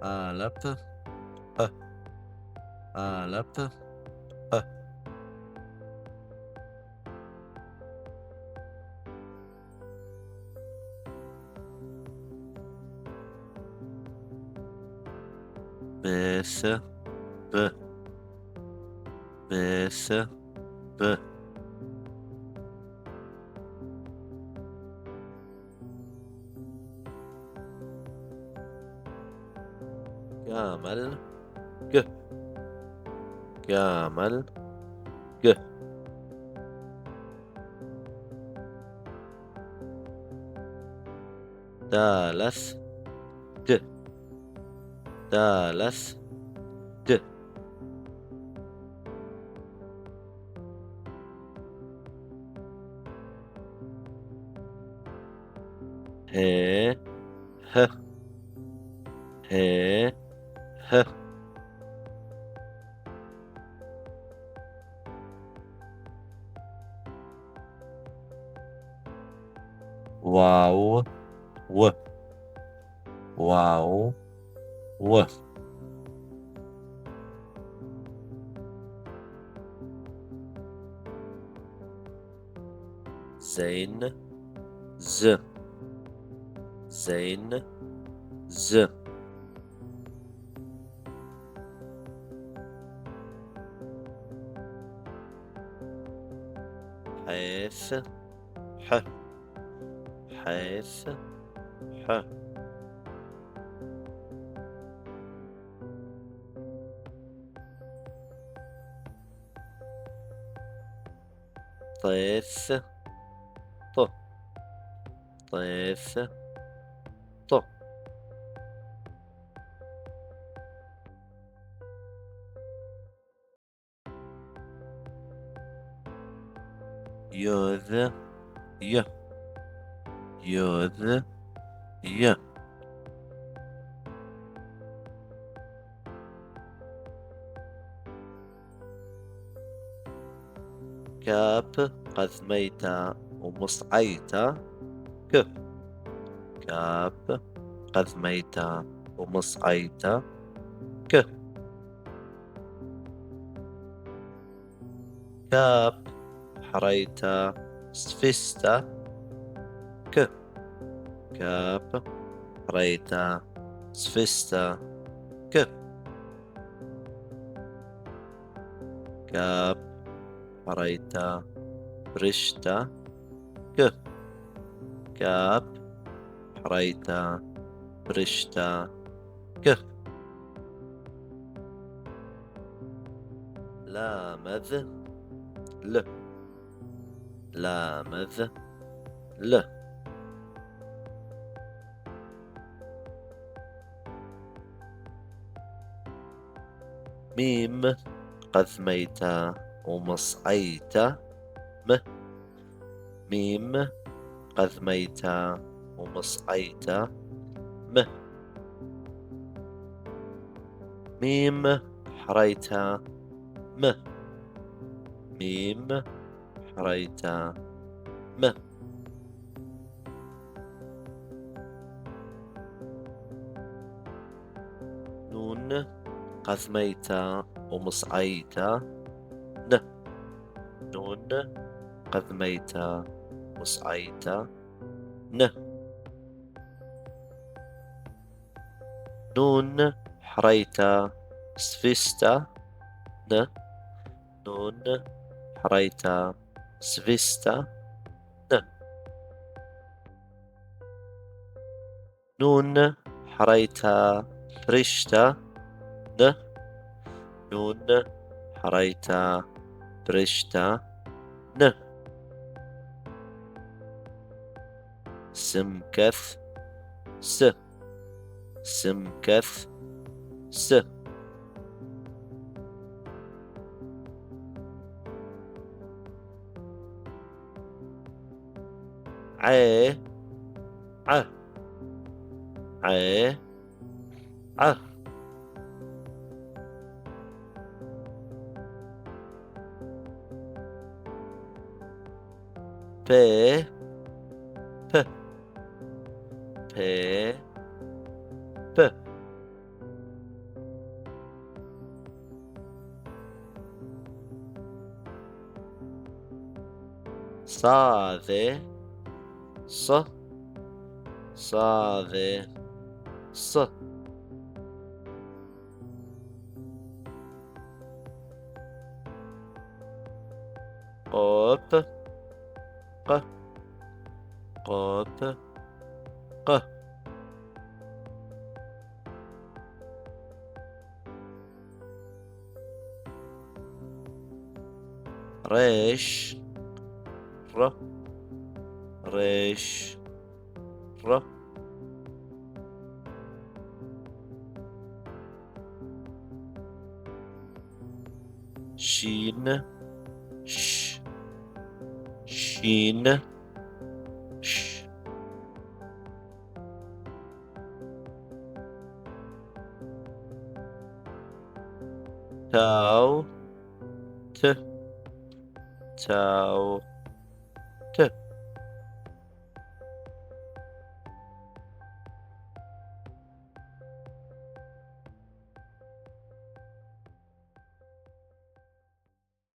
ألف ه ألف ه بس ب بس ب كامل ج كامل ج دالس د دالس د ه ه ه ه واو و واو و زين ز زين ز حيث ح حيث ح طيث ط طيث ط يذ ي يذ ي كاب قد ميت ومصعيت ك كاب قد ميت ومصعيت ك كاب حريت سفست ك كاب حريت سفست ك كاب حريت برشت ك كاب حريت برشت ك لامذ ل لامذ ل ميم قد ميت ومصعيت م ميم قد ميت ومصعيت م ميم حريت م ميم حريت م نون قد ميت ومصعيت ن نون قد ميت ومصعيت ن نون حريت سفست ن نون حريت سفست ن نون حريت فرشت ن نون حريت فرشت ن سمكث س سمكث س ع ع ع ع ب ب ب ب صاذي ص صاذي ص قوت ق قوت ق ريش ر ريش ر شين ش شين ش تاو ت تاو ت